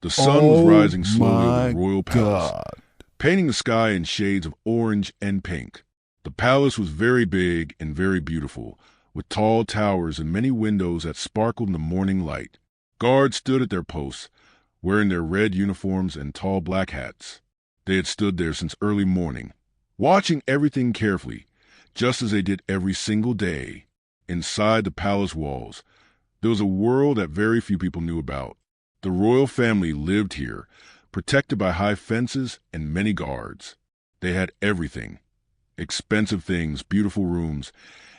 The sun was Oh rising slowly over the my royal palace, God. painting the sky in shades of orange and pink. The palace was very big and very beautiful, with tall towers and many windows that sparkled in the morning light. Guards stood at their posts, wearing their red uniforms and tall black hats. They had stood there since early morning, watching everything carefully, just as they did every single day. Inside the palace walls, there was a world that very few people knew about. The royal family lived here, protected by high fences and many guards. They had everything: expensive things, beautiful rooms,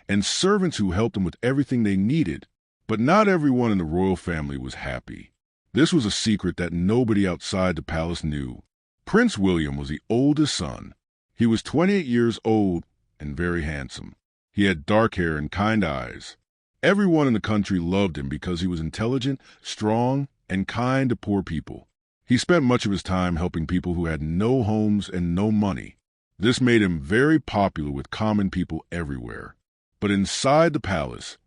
and servants who helped them with everything they needed. But not everyone in the royal family was happy. This was a secret that nobody outside the palace knew. Prince William was the oldest son. He was 28 years old and very handsome. He had dark hair and kind eyes. Everyone in the country loved him because he was intelligent, strong, and kind to poor people. He spent much of his time helping people who had no homes and no money. This made him very popular with common people everywhere. But inside the palace,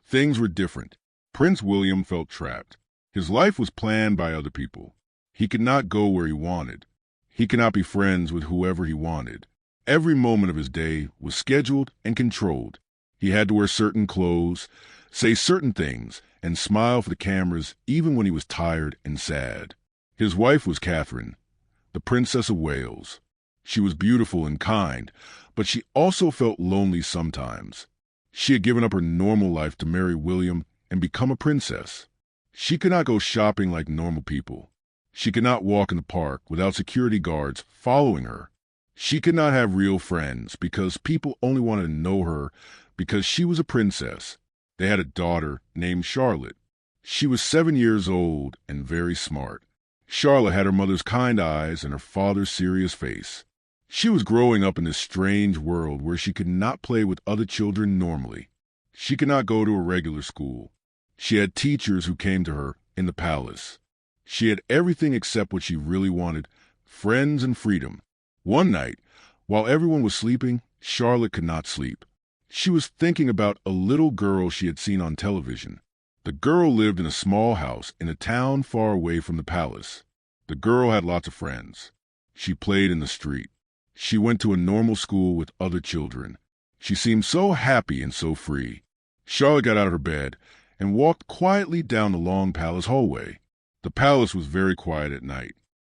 things were different. Prince William felt trapped. His life was planned by other people. He could not go where he wanted. He could not be friends with whoever he wanted. Every moment of his day was scheduled and controlled. He had to wear certain clothes, say certain things, and smile for the cameras even when he was tired and sad. His wife was Catherine, the Princess of Wales. She was beautiful and kind, but she also felt lonely sometimes. She had given up her normal life to marry William and become a princess. She could not go shopping like normal people. She could not walk in the park without security guards following her. She could not have real friends because people only wanted to know her because she was a princess. They had a daughter named Charlotte. She was 7 years old and very smart. Charlotte had her mother's kind eyes and her father's serious face. She was growing up in this strange world where she could not play with other children normally. She could not go to a regular school. She had teachers who came to her in the palace. She had everything except what she really wanted: friends and freedom. One night, while everyone was sleeping, Charlotte could not sleep. She was thinking about a little girl she had seen on television. The girl lived in a small house in a town far away from the palace. The girl had lots of friends. She played in the street. She went to a normal school with other children. She seemed so happy and so free. Charlotte got out of her bed and walked quietly down the long palace hallway. The palace was very quiet at night.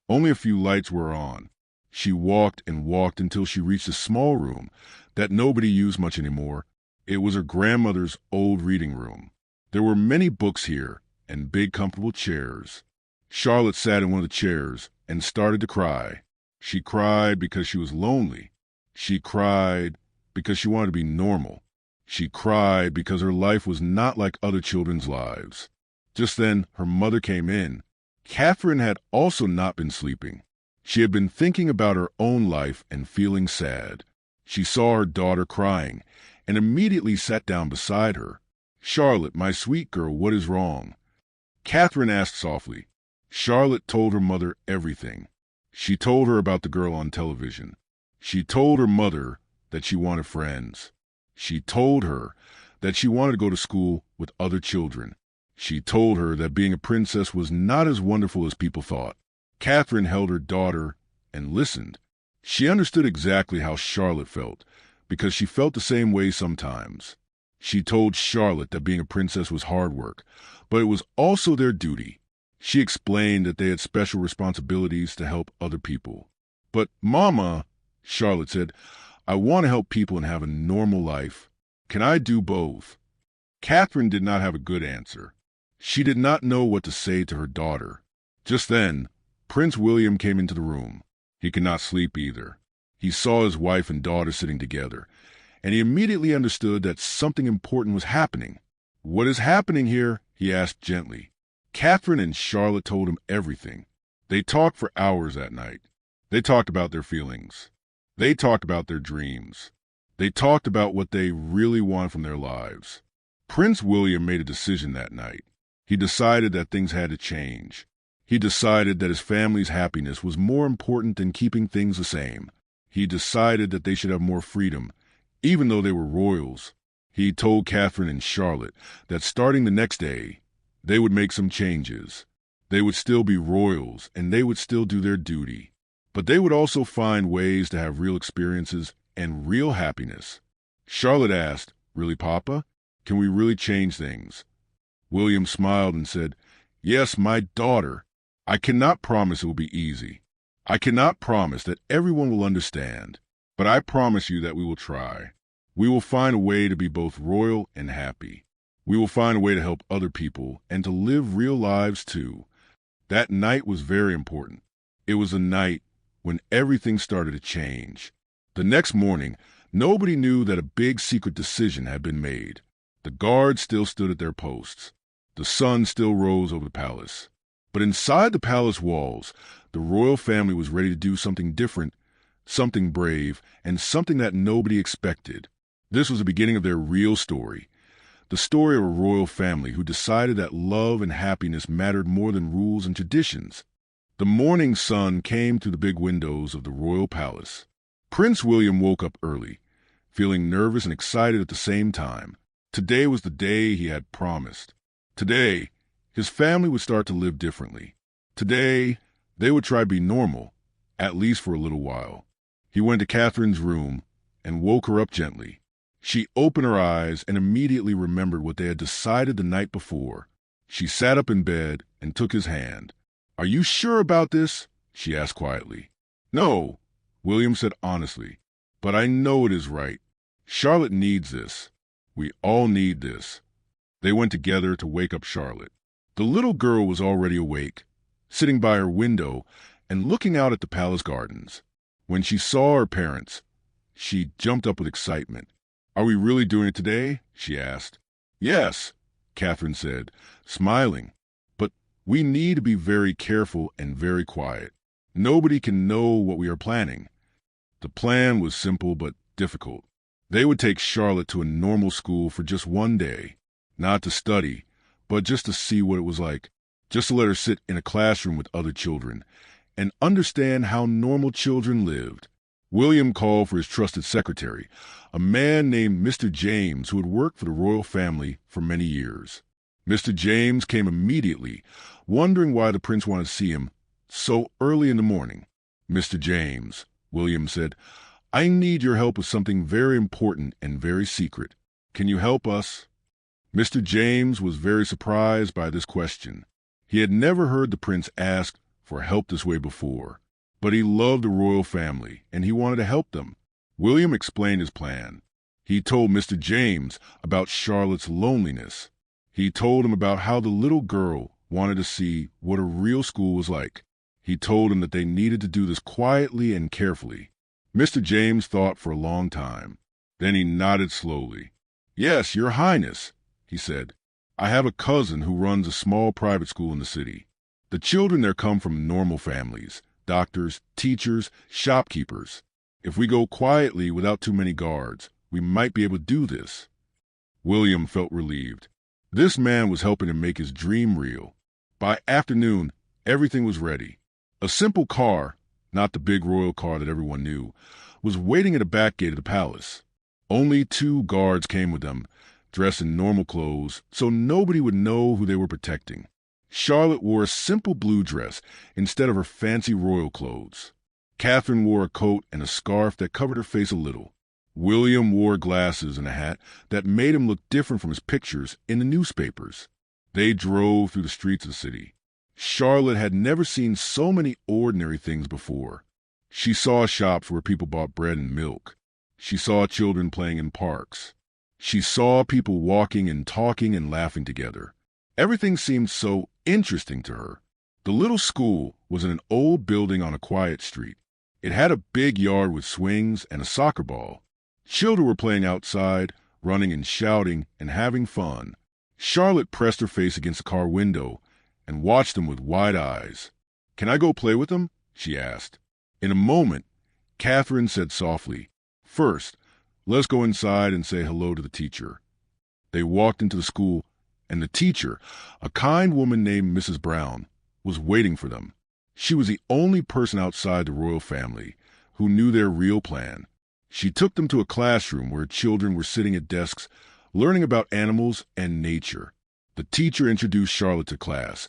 Only a few lights were on. She walked and walked until she reached a small room that nobody used much anymore. It was her grandmother's old reading room. There were many books here and big comfortable chairs. Charlotte sat in one of the chairs and started to cry. She cried because she was lonely. She cried because she wanted to be normal. She cried because her life was not like other children's lives. Just then, her mother came in. Catherine had also not been sleeping. She had been thinking about her own life and feeling sad. She saw her daughter crying and immediately sat down beside her. "Charlotte, my sweet girl, what is wrong?" Catherine asked softly. Charlotte told her mother everything. She told her about the girl on television. She told her mother that she wanted friends. She told her that she wanted to go to school with other children. She told her that being a princess was not as wonderful as people thought. Catherine held her daughter and listened. She understood exactly how Charlotte felt, because she felt the same way sometimes. She told Charlotte that being a princess was hard work, but it was also their duty. She explained that they had special responsibilities to help other people. "But, Mama," Charlotte said, "I want to help people and have a normal life. Can I do both?" Catherine did not have a good answer. She did not know what to say to her daughter. Just then, Prince William came into the room. He could not sleep either. He saw his wife and daughter sitting together, and he immediately understood that something important was happening. "What is happening here?" he asked gently. Catherine and Charlotte told him everything. They talked for hours that night. They talked about their feelings. They talked about their dreams. They talked about what they really want from their lives. Prince William made a decision that night. He decided that things had to change. He decided that his family's happiness was more important than keeping things the same. He decided that they should have more freedom, even though they were royals. He told Catherine and Charlotte that starting the next day, they would make some changes. They would still be royals, and they would still do their duty. But they would also find ways to have real experiences and real happiness. Charlotte asked, "Really, Papa? Can we really change things?" William smiled and said, "Yes, my daughter. I cannot promise it will be easy. I cannot promise that everyone will understand. But I promise you that we will try. We will find a way to be both royal and happy. We will find a way to help other people and to live real lives too." That night was very important. It was a night when everything started to change. The next morning, nobody knew that a big secret decision had been made. The guards still stood at their posts. The sun still rose over the palace. But inside the palace walls, the royal family was ready to do something different, something brave, and something that nobody expected. This was the beginning of their real story. The story of a royal family who decided that love and happiness mattered more than rules and traditions. The morning sun came through the big windows of the royal palace. Prince William woke up early, feeling nervous and excited at the same time. Today was the day he had promised. Today, his family would start to live differently. Today, they would try to be normal, at least for a little while. He went to Catherine's room and woke her up gently. She opened her eyes and immediately remembered what they had decided the night before. She sat up in bed and took his hand. "Are you sure about this?" she asked quietly. "No," William said honestly, "but I know it is right. Charlotte needs this. We all need this." They went together to wake up Charlotte. The little girl was already awake, sitting by her window and looking out at the palace gardens. When she saw her parents, she jumped up with excitement. "Are we really doing it today?" she asked. "Yes," Catherine said, smiling. "But we need to be very careful and very quiet. Nobody can know what we are planning." The plan was simple but difficult. They would take Charlotte to a normal school for just one day, not to study, but just to see what it was like, just to let her sit in a classroom with other children and understand how normal children lived. William called for his trusted secretary, a man named Mr. James who had worked for the royal family for many years. Mr. James came immediately, wondering why the prince wanted to see him so early in the morning. "Mr. James," William said, "I need your help with something very important and very secret. Can you help us?" Mr. James was very surprised by this question. He had never heard the prince ask for help this way before, but he loved the royal family and he wanted to help them. William explained his plan. He told Mr. James about Charlotte's loneliness. He told him about how the little girl wanted to see what a real school was like. He told him that they needed to do this quietly and carefully. Mr. James thought for a long time. Then he nodded slowly. "Yes, Your Highness," he said. "I have a cousin who runs a small private school in the city. The children there come from normal families, doctors, teachers, shopkeepers. If we go quietly without too many guards, we might be able to do this." William felt relieved. This man was helping him make his dream real. By afternoon, everything was ready. A simple car, not the big royal car that everyone knew, was waiting at the back gate of the palace. Only 2 guards came with them, dressed in normal clothes, so nobody would know who they were protecting. Charlotte wore a simple blue dress instead of her fancy royal clothes. Catherine wore a coat and a scarf that covered her face a little. William wore glasses and a hat that made him look different from his pictures in the newspapers. They drove through the streets of the city. Charlotte had never seen so many ordinary things before. She saw shops where people bought bread and milk. She saw children playing in parks. She saw people walking and talking and laughing together. Everything seemed so interesting to her. The little school was in an old building on a quiet street. It had a big yard with swings and a soccer ball. Children were playing outside, running and shouting and having fun. Charlotte pressed her face against the car window and watched them with wide eyes. "Can I go play with them?" she asked. In a moment, Catherine said softly, "First, let's go inside and say hello to the teacher." They walked into the school, and the teacher, a kind woman named Mrs. Brown, was waiting for them. She was the only person outside the royal family who knew their real plan. She took them to a classroom where children were sitting at desks, learning about animals and nature. The teacher introduced Charlotte to class,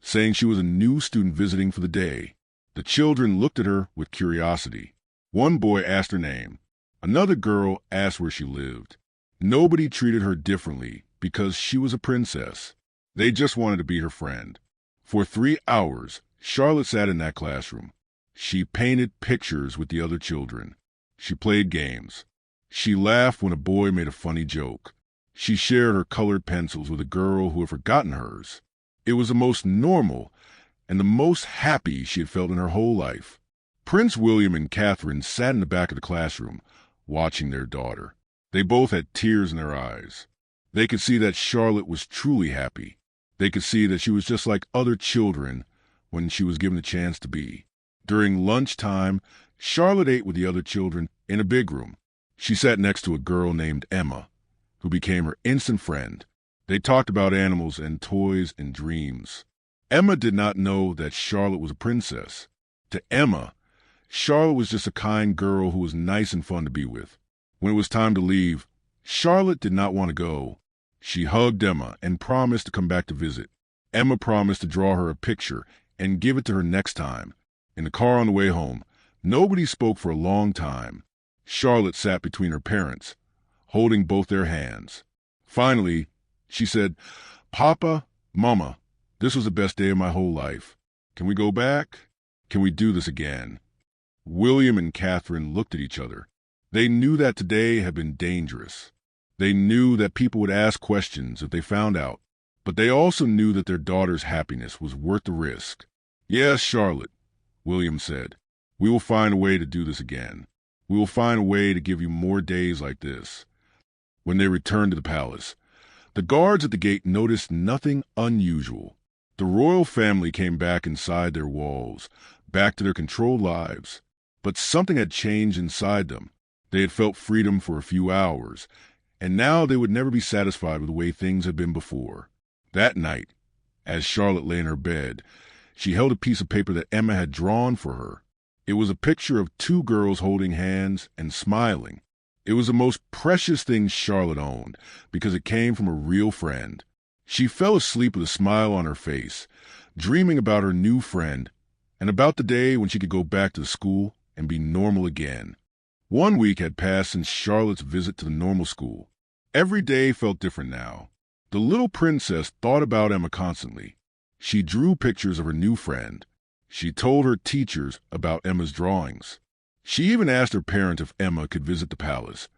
saying she was a new student visiting for the day. The children looked at her with curiosity. One boy asked her name. Another girl asked where she lived. Nobody treated her differently because she was a princess. They just wanted to be her friend. For 3 hours, Charlotte sat in that classroom. She painted pictures with the other children. She played games. She laughed when a boy made a funny joke. She shared her colored pencils with a girl who had forgotten hers. It was the most normal and the most happy she had felt in her whole life. Prince William and Catherine sat in the back of the classroom, watching their daughter. They both had tears in their eyes. They could see that Charlotte was truly happy. They could see that she was just like other children when she was given the chance to be. During lunchtime, Charlotte ate with the other children in a big room. She sat next to a girl named Emma, who became her instant friend. They talked about animals and toys and dreams. Emma did not know that Charlotte was a princess. To Emma, Charlotte was just a kind girl who was nice and fun to be with. When it was time to leave, Charlotte did not want to go. She hugged Emma and promised to come back to visit. Emma promised to draw her a picture and give it to her next time. In the car on the way home, nobody spoke for a long time. Charlotte sat between her parents, holding both their hands. Finally, she said, "Papa, Mama, this was the best day of my whole life. Can we go back? Can we do this again?" William and Catherine looked at each other. They knew that today had been dangerous. They knew that people would ask questions if they found out, but they also knew that their daughter's happiness was worth the risk. "Yes, Charlotte," William said, "we will find a way to do this again. We will find a way to give you more days like this." When they returned to the palace, the guards at the gate noticed nothing unusual. The royal family came back inside their walls, back to their controlled lives. But something had changed inside them. They had felt freedom for a few hours, and now they would never be satisfied with the way things had been before. That night, as Charlotte lay in her bed, she held a piece of paper that Emma had drawn for her. It was a picture of two girls holding hands and smiling. It was the most precious thing Charlotte owned because it came from a real friend. She fell asleep with a smile on her face, dreaming about her new friend and about the day when she could go back to the school and be normal again. 1 week had passed since Charlotte's visit to the normal school. Every day felt different now. The little princess thought about Emma constantly. She drew pictures of her new friend. She told her teachers about Emma's drawings. She even asked her parents if Emma could visit the palace,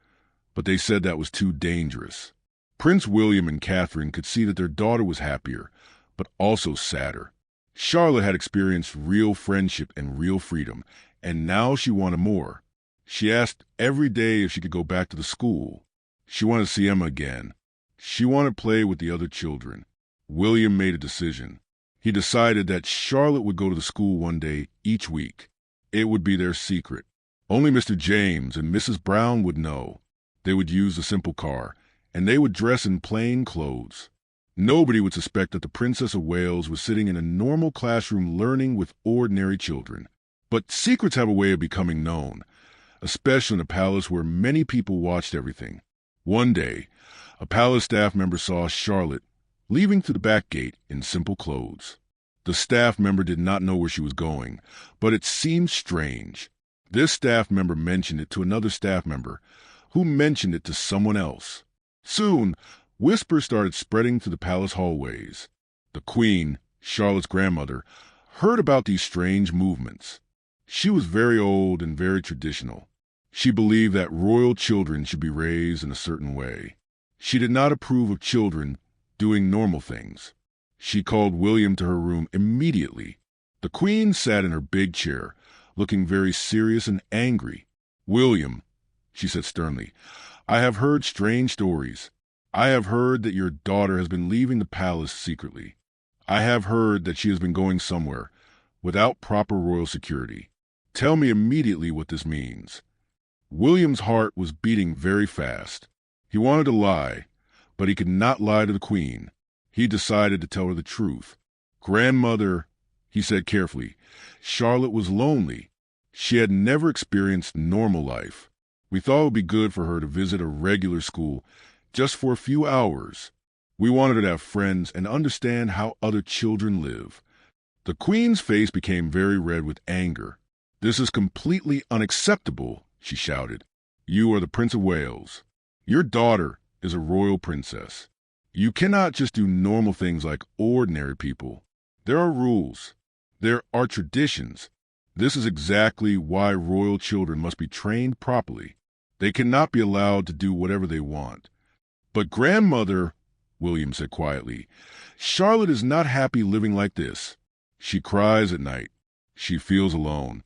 but they said that was too dangerous. Prince William and Catherine could see that their daughter was happier, but also sadder. Charlotte had experienced real friendship and real freedom, and now she wanted more. She asked every day if she could go back to the school. She wanted to see Emma again. She wanted to play with the other children. William made a decision. He decided that Charlotte would go to the school one day each week. It would be their secret. Only Mr. James and Mrs. Brown would know. They would use the simple car, and they would dress in plain clothes. Nobody would suspect that the Princess of Wales was sitting in a normal classroom learning with ordinary children. But secrets have a way of becoming known, especially in a palace where many people watched everything. One day, a palace staff member saw Charlotte leaving through the back gate in simple clothes. The staff member did not know where she was going, but it seemed strange. This staff member mentioned it to another staff member, who mentioned it to someone else. Soon, whispers started spreading through the palace hallways. The Queen, Charlotte's grandmother, heard about these strange movements. She was very old and very traditional. She believed that royal children should be raised in a certain way. She did not approve of children doing normal things. She called William to her room immediately. The Queen sat in her big chair, looking very serious and angry. "William," she said sternly, "I have heard strange stories. I have heard that your daughter has been leaving the palace secretly. I have heard that she has been going somewhere without proper royal security. Tell me immediately what this means." William's heart was beating very fast. He wanted to lie, but he could not lie to the Queen. He decided to tell her the truth. "Grandmother," he said carefully, "Charlotte was lonely. She had never experienced normal life. We thought it would be good for her to visit a regular school just for a few hours. We wanted her to have friends and understand how other children live. The queen's face became very red with anger. "This is completely unacceptable," she shouted. "You are the Prince of Wales. Your daughter is a royal princess. You cannot just do normal things like ordinary people. There are rules. There are traditions. This is exactly why royal children must be trained properly. They cannot be allowed to do whatever they want." "But grandmother," William said quietly, "Charlotte is not happy living like this. She cries at night. She feels alone.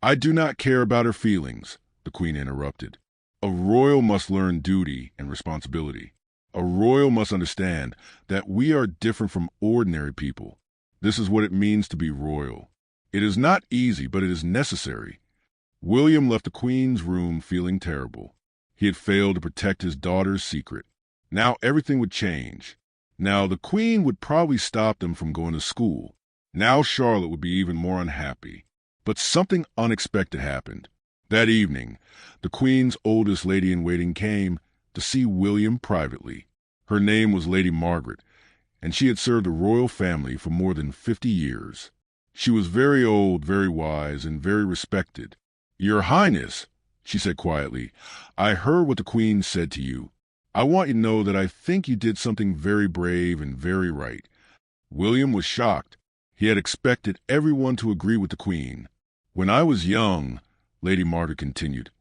I do not care about her feelings," the queen interrupted. "A royal must learn duty and responsibility. A royal must understand that we are different from ordinary people. This is what it means to be royal. It is not easy, but it is necessary." William left the queen's room feeling terrible. He had failed to protect his daughter's secret. Now everything would change. Now the queen would probably stop them from going to school. Now Charlotte would be even more unhappy. But something unexpected happened. That evening, the queen's oldest lady-in-waiting came to see William privately. Her name was Lady Margaret, and she had served the royal family for more than 50 years. She was very old, very wise, and very respected. "Your Highness," she said quietly, "I heard what the queen said to you. I want you to know that I think you did something very brave and very right." William was shocked. He had expected everyone to agree with the queen. "When I was young," Lady Margaret continued,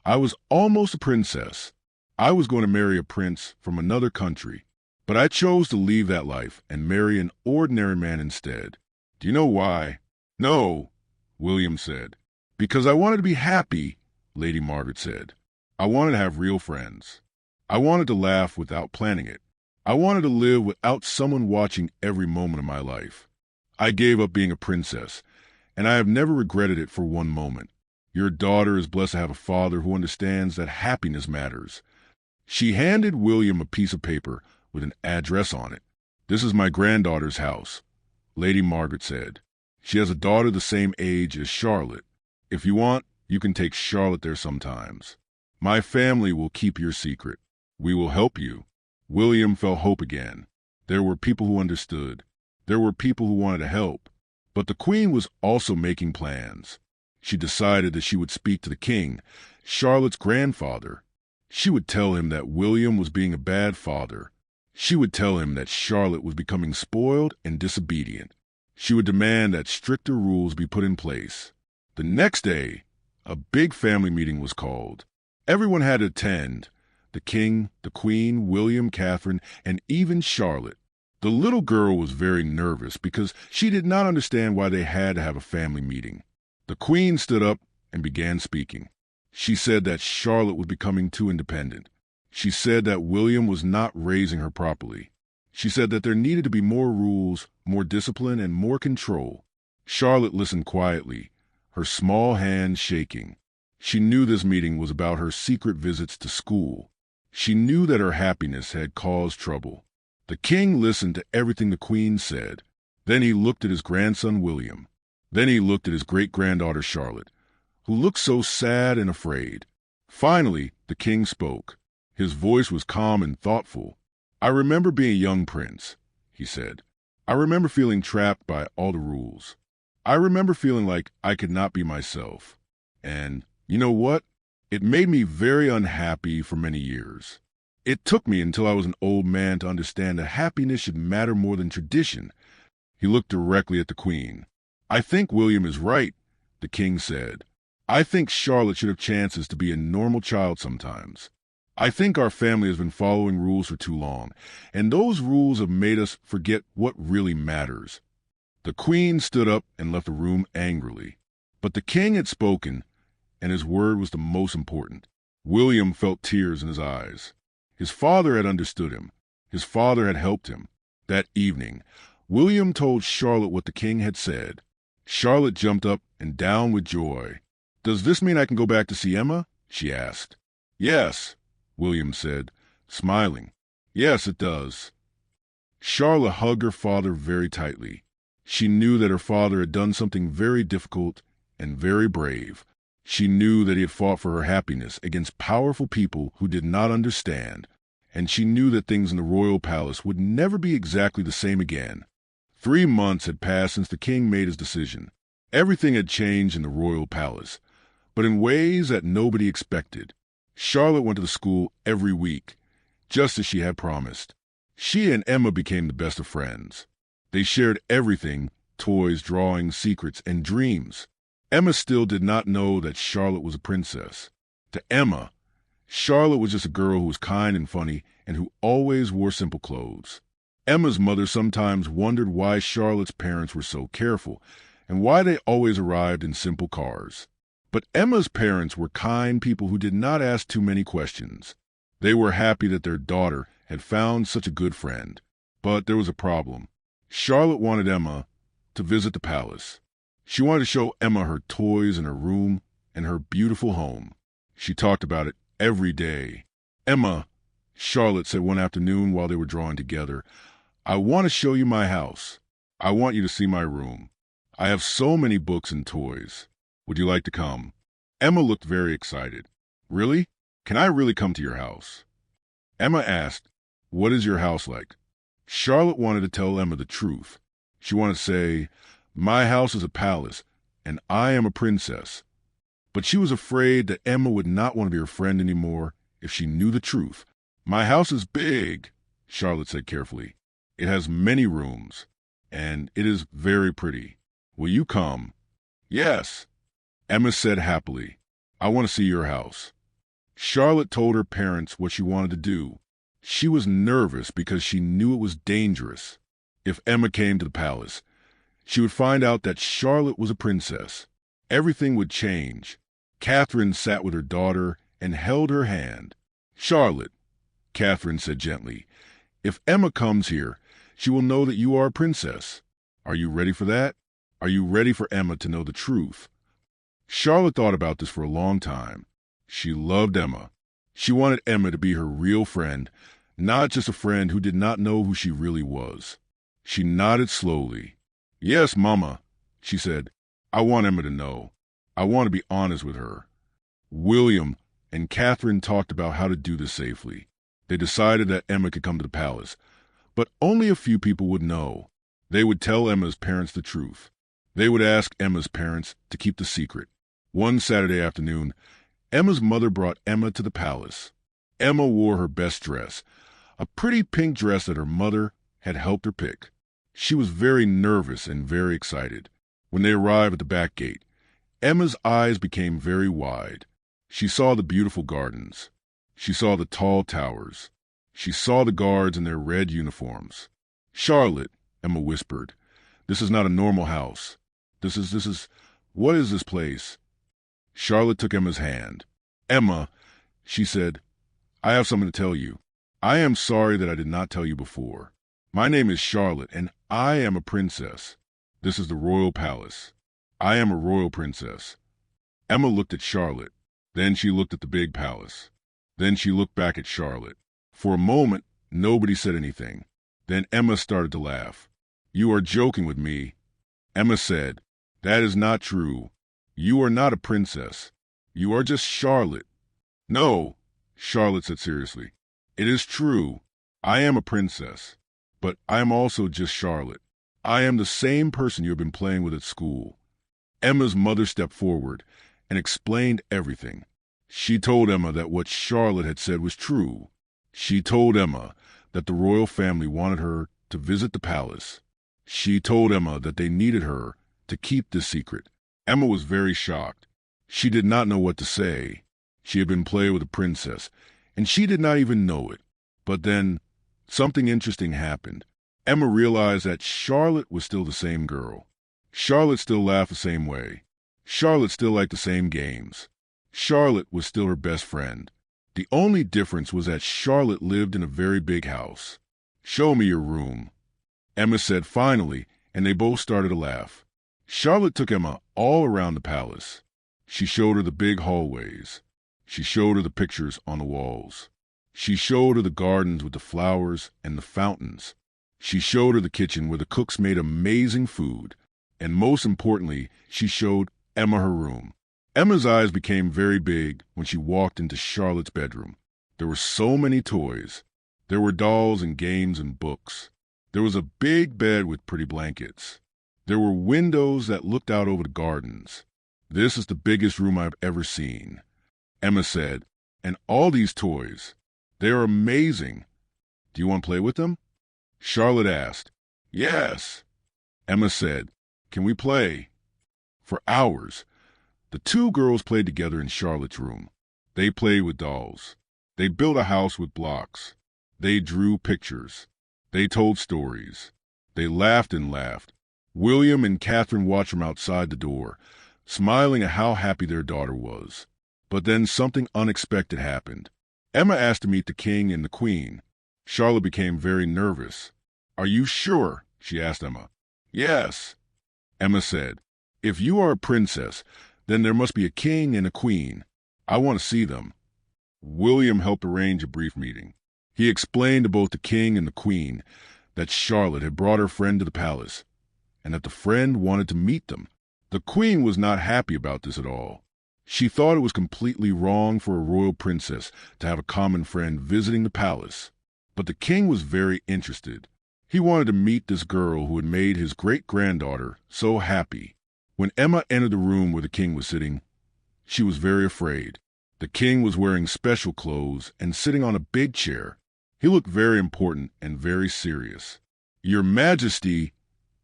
"I was almost a princess. I was going to marry a prince from another country, but I chose to leave that life and marry an ordinary man instead. Do you know why?" "No," William said. "Because I wanted to be happy," Lady Margaret said. "I wanted to have real friends. I wanted to laugh without planning it. I wanted to live without someone watching every moment of my life. I gave up being a princess, and I have never regretted it for one moment. Your daughter is blessed to have a father who understands that happiness matters." She handed William a piece of paper with an address on it. "This is my granddaughter's house," Lady Margaret said. "She has a daughter the same age as Charlotte. If you want, you can take Charlotte there sometimes. My family will keep your secret. We will help you." William felt hope again. There were people who understood. There were people who wanted to help. But the queen was also making plans. She decided that she would speak to the king, Charlotte's grandfather. She would tell him that William was being a bad father. She would tell him that Charlotte was becoming spoiled and disobedient. She would demand that stricter rules be put in place. The next day, a big family meeting was called. Everyone had to attend. The king, the queen, William, Catherine, and even Charlotte. The little girl was very nervous because she did not understand why they had to have a family meeting. The queen stood up and began speaking. She said that Charlotte was becoming too independent. She said that William was not raising her properly. She said that there needed to be more rules, more discipline, and more control. Charlotte listened quietly, her small hands shaking. She knew this meeting was about her secret visits to school. She knew that her happiness had caused trouble. The king listened to everything the queen said. Then he looked at his grandson William. Then he looked at his great-granddaughter Charlotte, who looked so sad and afraid. Finally, the king spoke. His voice was calm and thoughtful. "I remember being a young prince," he said. "I remember feeling trapped by all the rules. I remember feeling like I could not be myself. And you know what? It made me very unhappy for many years. It took me until I was an old man to understand that happiness should matter more than tradition." He looked directly at the queen. "I think William is right," the king said. "I think Charlotte should have chances to be a normal child sometimes. I think our family has been following rules for too long, and those rules have made us forget what really matters." The queen stood up and left the room angrily. But the king had spoken, and his word was the most important. William felt tears in his eyes. His father had understood him. His father had helped him. That evening, William told Charlotte what the king had said. Charlotte jumped up and down with joy. "Does this mean I can go back to see Emma?" she asked. "Yes," William said, smiling. "Yes, it does." Charlotte hugged her father very tightly. She knew that her father had done something very difficult and very brave. She knew that he had fought for her happiness against powerful people who did not understand, and she knew that things in the royal palace would never be exactly the same again. 3 months had passed since the king made his decision. Everything had changed in the royal palace, but in ways that nobody expected. Charlotte went to the school every week, just as she had promised. She and Emma became the best of friends. They shared everything: toys, drawings, secrets, and dreams. Emma still did not know that Charlotte was a princess. To Emma, Charlotte was just a girl who was kind and funny and who always wore simple clothes. Emma's mother sometimes wondered why Charlotte's parents were so careful and why they always arrived in simple cars. But Emma's parents were kind people who did not ask too many questions. They were happy that their daughter had found such a good friend. But there was a problem. Charlotte wanted Emma to visit the palace. She wanted to show Emma her toys and her room and her beautiful home. She talked about it every day. "Emma," Charlotte said one afternoon while they were drawing together, "I want to show you my house. I want you to see my room. I have so many books and toys. Would you like to come?" Emma looked very excited. "Really? Can I really come to your house?" Emma asked, "What is your house like?" Charlotte wanted to tell Emma the truth. She wanted to say, "My house is a palace, and I am a princess." But she was afraid that Emma would not want to be her friend anymore if she knew the truth. "My house is big," Charlotte said carefully. "It has many rooms, and it is very pretty. Will you come?" "Yes," Emma said happily. "I want to see your house." Charlotte told her parents what she wanted to do. She was nervous because she knew it was dangerous. If Emma came to the palace, she would find out that Charlotte was a princess. Everything would change. Catherine sat with her daughter and held her hand. "Charlotte," Catherine said gently, "if Emma comes here, she will know that you are a princess. Are you ready for that? Are you ready for Emma to know the truth?" Charlotte thought about this for a long time. She loved Emma. She wanted Emma to be her real friend, not just a friend who did not know who she really was. She nodded slowly. "Yes, Mama," she said. "I want Emma to know. I want to be honest with her." William and Catherine talked about how to do this safely. They decided that Emma could come to the palace, but only a few people would know. They would tell Emma's parents the truth. They would ask Emma's parents to keep the secret. One Saturday afternoon, Emma's mother brought Emma to the palace. Emma wore her best dress, a pretty pink dress that her mother had helped her pick. She was very nervous and very excited. When they arrived at the back gate, Emma's eyes became very wide. She saw the beautiful gardens. She saw the tall towers. She saw the guards in their red uniforms. "Charlotte," Emma whispered, "this is not a normal house. What is this place?" Charlotte took Emma's hand. "Emma," she said, "I have something to tell you. I am sorry that I did not tell you before. My name is Charlotte, and I am a princess. This is the royal palace. I am a royal princess." Emma looked at Charlotte. Then she looked at the big palace. Then she looked back at Charlotte. For a moment, nobody said anything. Then Emma started to laugh. "You are joking with me," Emma said. "That is not true. You are not a princess. You are just Charlotte." "No," Charlotte said seriously. "It is true. I am a princess. But I am also just Charlotte. I am the same person you have been playing with at school." Emma's mother stepped forward and explained everything. She told Emma that what Charlotte had said was true. She told Emma that the royal family wanted her to visit the palace. She told Emma that they needed her to keep this secret. Emma was very shocked. She did not know what to say. She had been playing with a princess, and she did not even know it. But then something interesting happened. Emma realized that Charlotte was still the same girl. Charlotte still laughed the same way. Charlotte still liked the same games. Charlotte was still her best friend. The only difference was that Charlotte lived in a very big house. "Show me your room," Emma said finally, and they both started to laugh. Charlotte took Emma all around the palace. She showed her the big hallways. She showed her the pictures on the walls. She showed her the gardens with the flowers and the fountains. She showed her the kitchen where the cooks made amazing food. And most importantly, she showed Emma her room. Emma's eyes became very big when she walked into Charlotte's bedroom. There were so many toys. There were dolls and games and books. There was a big bed with pretty blankets. There were windows that looked out over the gardens. "This is the biggest room I've ever seen," Emma said. "And all these toys. They are amazing. Do you want to play with them?" Charlotte asked. "Yes," Emma said. "Can we play?" For hours, the two girls played together in Charlotte's room. They played with dolls. They built a house with blocks. They drew pictures. They told stories. They laughed and laughed. William and Catherine watched from outside the door, smiling at how happy their daughter was. But then something unexpected happened. Emma asked to meet the king and the queen. Charlotte became very nervous. "Are you sure?" she asked Emma. "Yes," Emma said. "If you are a princess, then there must be a king and a queen. I want to see them." William helped arrange a brief meeting. He explained to both the king and the queen that Charlotte had brought her friend to the palace, and that the friend wanted to meet them. The queen was not happy about this at all. She thought it was completely wrong for a royal princess to have a common friend visiting the palace. But the king was very interested. He wanted to meet this girl who had made his great-granddaughter so happy. When Emma entered the room where the king was sitting, she was very afraid. The king was wearing special clothes and sitting on a big chair. He looked very important and very serious. "Your Majesty,"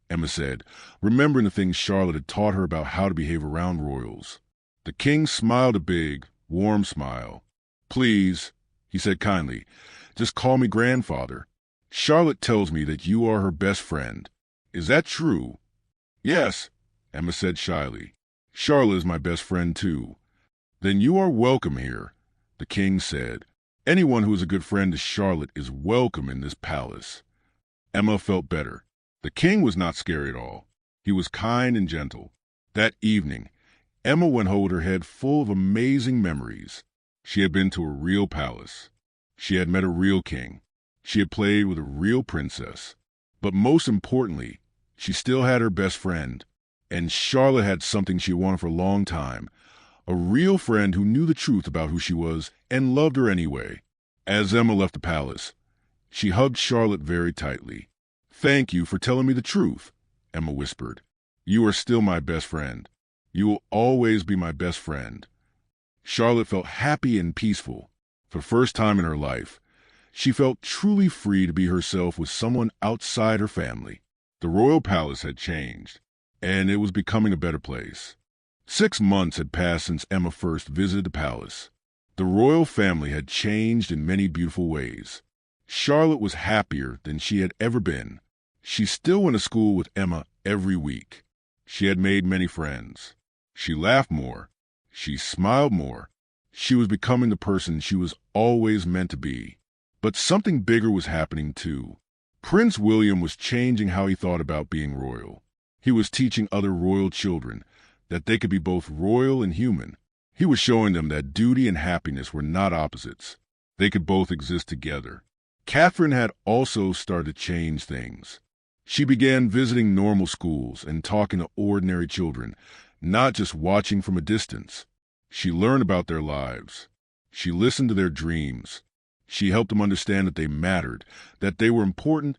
Emma said, remembering the things Charlotte had taught her about how to behave around royals. The king smiled a big, warm smile. "Please," he said kindly, "just call me grandfather. Charlotte tells me that you are her best friend. Is that true?" "Yes," Emma said shyly. "Charlotte is my best friend, too." "Then you are welcome here," the king said. "Anyone who is a good friend to Charlotte is welcome in this palace." Emma felt better. The king was not scary at all. He was kind and gentle. That evening, Emma went home with her head full of amazing memories. She had been to a real palace. She had met a real king. She had played with a real princess. But most importantly, she still had her best friend. And Charlotte had something she wanted for a long time, a real friend who knew the truth about who she was and loved her anyway. As Emma left the palace, she hugged Charlotte very tightly. "Thank you for telling me the truth," Emma whispered. "You are still my best friend. You will always be my best friend." Charlotte felt happy and peaceful. For the first time in her life, she felt truly free to be herself with someone outside her family. The royal palace had changed, and it was becoming a better place. 6 months had passed since Emma first visited the palace. The royal family had changed in many beautiful ways. Charlotte was happier than she had ever been. She still went to school with Emma every week. She had made many friends. She laughed more. She smiled more. She was becoming the person she was always meant to be. But something bigger was happening too. Prince William was changing how he thought about being royal. He was teaching other royal children that they could be both royal and human. He was showing them that duty and happiness were not opposites. They could both exist together. Catherine had also started to change things. She began visiting normal schools and talking to ordinary children, not just watching from a distance. She learned about their lives. She listened to their dreams. She helped them understand that they mattered, that they were important,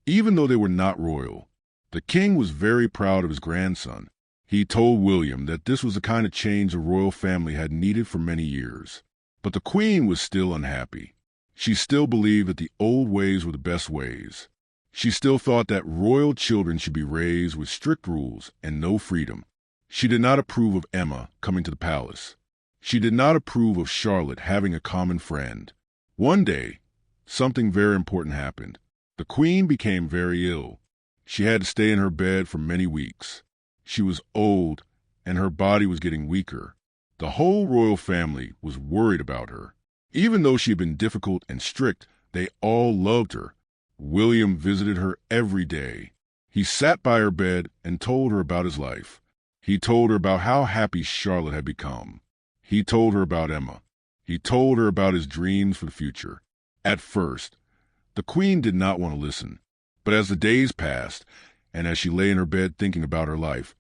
even though they were not royal. The king was very proud of his grandson. He told William that this was the kind of change the royal family had needed for many years. But the queen was still unhappy. She still believed that the old ways were the best ways. She still thought that royal children should be raised with strict rules and no freedom. She did not approve of Emma coming to the palace. She did not approve of Charlotte having a common friend. One day, something very important happened. The queen became very ill. She had to stay in her bed for many weeks. She was old, and her body was getting weaker. The whole royal family was worried about her. Even though she had been difficult and strict, they all loved her. William visited her every day. He sat by her bed and told her about his life. He told her about how happy Charlotte had become. He told her about Emma. He told her about his dreams for the future. At first, the queen did not want to listen. But as the days passed, and as she lay in her bed thinking about her life,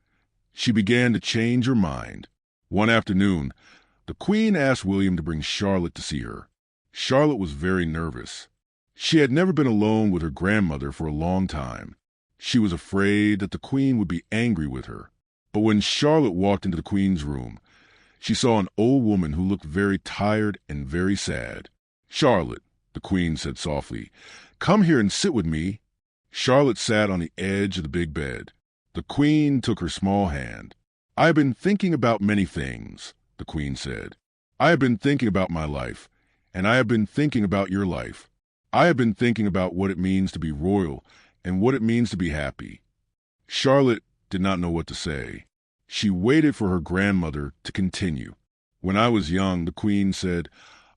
she began to change her mind. One afternoon, the queen asked William to bring Charlotte to see her. Charlotte was very nervous. She had never been alone with her grandmother for a long time. She was afraid that the Queen would be angry with her. But when Charlotte walked into the Queen's room, she saw an old woman who looked very tired and very sad. "Charlotte," the Queen said softly, "come here and sit with me." Charlotte sat on the edge of the big bed. The Queen took her small hand. "I have been thinking about many things," the Queen said. "I have been thinking about my life, and I have been thinking about your life. I have been thinking about what it means to be royal and what it means to be happy." Charlotte did not know what to say. She waited for her grandmother to continue. "When I was young," the Queen said,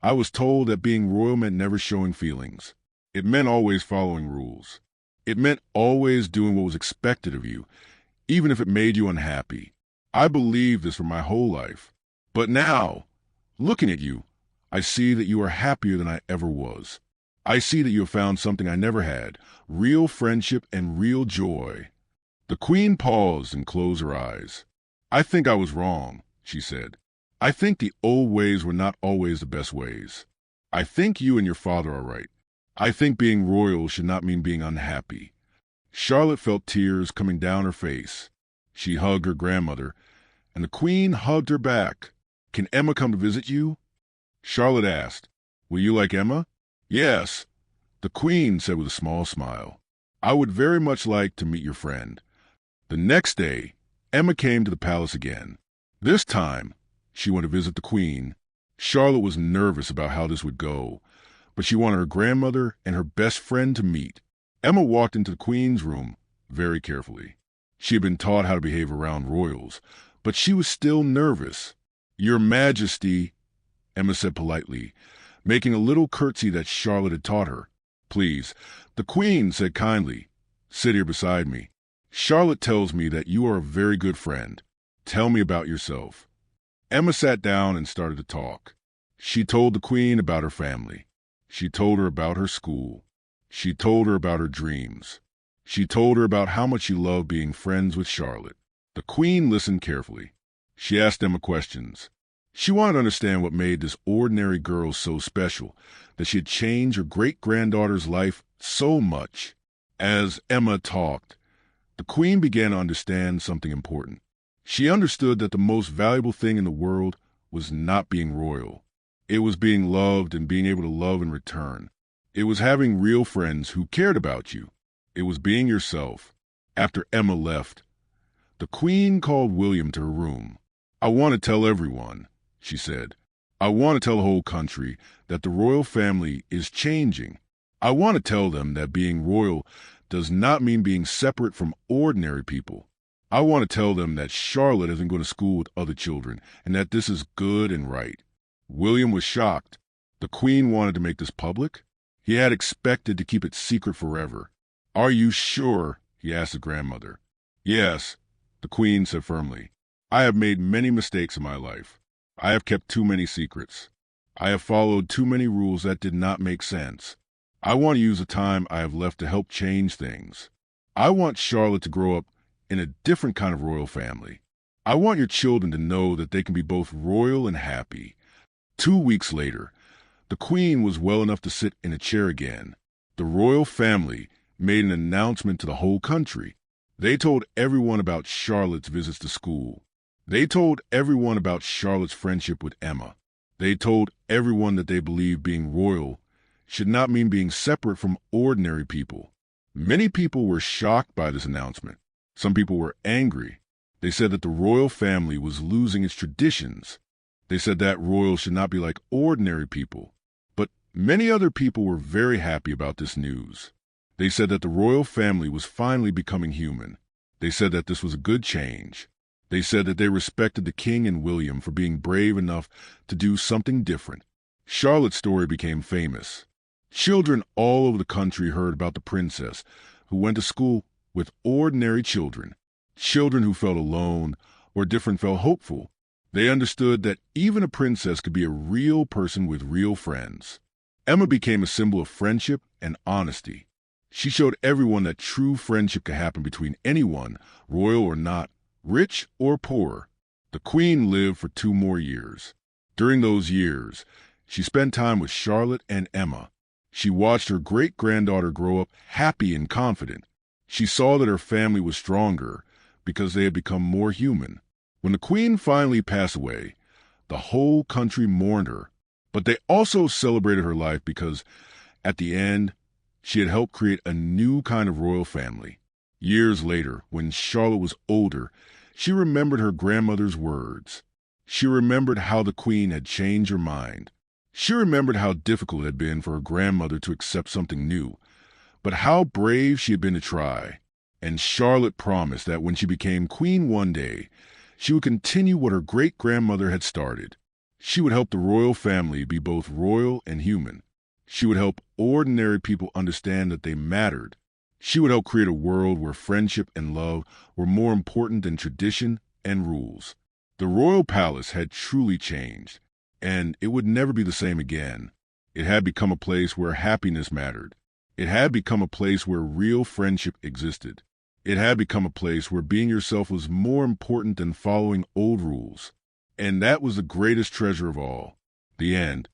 "I was told that being royal meant never showing feelings. It meant always following rules. It meant always doing what was expected of you, even if it made you unhappy. I believed this for my whole life. But now, looking at you, I see that you are happier than I ever was. I see that you have found something I never had, real friendship and real joy." The Queen paused and closed her eyes. "I think I was wrong," she said. "I think the old ways were not always the best ways. I think you and your father are right. I think being royal should not mean being unhappy." Charlotte felt tears coming down her face. She hugged her grandmother, and the Queen hugged her back. "Can Emma come to visit you?" Charlotte asked. "Will you like Emma?" "Yes," the Queen said with a small smile. "I would very much like to meet your friend." The next day, Emma came to the palace again. This time, she went to visit the Queen. Charlotte was nervous about how this would go, but she wanted her grandmother and her best friend to meet. Emma walked into the Queen's room very carefully. She had been taught how to behave around royals, but she was still nervous. "Your Majesty," Emma said politely, making a little curtsy that Charlotte had taught her. "Please," the Queen said kindly, "sit here beside me. Charlotte tells me that you are a very good friend. Tell me about yourself." Emma sat down and started to talk. She told the Queen about her family. She told her about her school. She told her about her dreams. She told her about how much she loved being friends with Charlotte. The Queen listened carefully. She asked Emma questions. She wanted to understand what made this ordinary girl so special, that she had changed her great-granddaughter's life so much. As Emma talked, the Queen began to understand something important. She understood that the most valuable thing in the world was not being royal. It was being loved and being able to love in return. It was having real friends who cared about you. It was being yourself. After Emma left, the Queen called William to her room. "I want to tell everyone," she said. "I want to tell the whole country that the royal family is changing. I want to tell them that being royal does not mean being separate from ordinary people. I want to tell them that Charlotte isn't going to school with other children and that this is good and right." William was shocked. The Queen wanted to make this public? He had expected to keep it secret forever. "Are you sure?" he asked the grandmother. "Yes," the Queen said firmly. "I have made many mistakes in my life. I have kept too many secrets. I have followed too many rules that did not make sense. I want to use the time I have left to help change things. I want Charlotte to grow up in a different kind of royal family. I want your children to know that they can be both royal and happy." 2 weeks later, the Queen was well enough to sit in a chair again. The royal family made an announcement to the whole country. They told everyone about Charlotte's visits to school. They told everyone about Charlotte's friendship with Emma. They told everyone that they believed being royal should not mean being separate from ordinary people. Many people were shocked by this announcement. Some people were angry. They said that the royal family was losing its traditions. They said that royals should not be like ordinary people. But many other people were very happy about this news. They said that the royal family was finally becoming human. They said that this was a good change. They said that they respected the King and William for being brave enough to do something different. Charlotte's story became famous. Children all over the country heard about the princess who went to school with ordinary children. Children who felt alone or different felt hopeful. They understood that even a princess could be a real person with real friends. Emma became a symbol of friendship and honesty. She showed everyone that true friendship could happen between anyone, royal or not, rich or poor. The Queen lived for 2 more years. During those years, she spent time with Charlotte and Emma. She watched her great-granddaughter grow up happy and confident. She saw that her family was stronger because they had become more human. When the queen finally passed away, the whole country mourned her, but they also celebrated her life because, at the end, she had helped create a new kind of royal family. Years later, when Charlotte was older, she remembered her grandmother's words. She remembered how the queen had changed her mind. She remembered how difficult it had been for her grandmother to accept something new, but how brave she had been to try. And Charlotte promised that when she became queen one day, she would continue what her great-grandmother had started. She would help the royal family be both royal and human. She would help ordinary people understand that they mattered. She would help create a world where friendship and love were more important than tradition and rules. The royal palace had truly changed, and it would never be the same again. It had become a place where happiness mattered. It had become a place where real friendship existed. It had become a place where being yourself was more important than following old rules. And that was the greatest treasure of all. The end.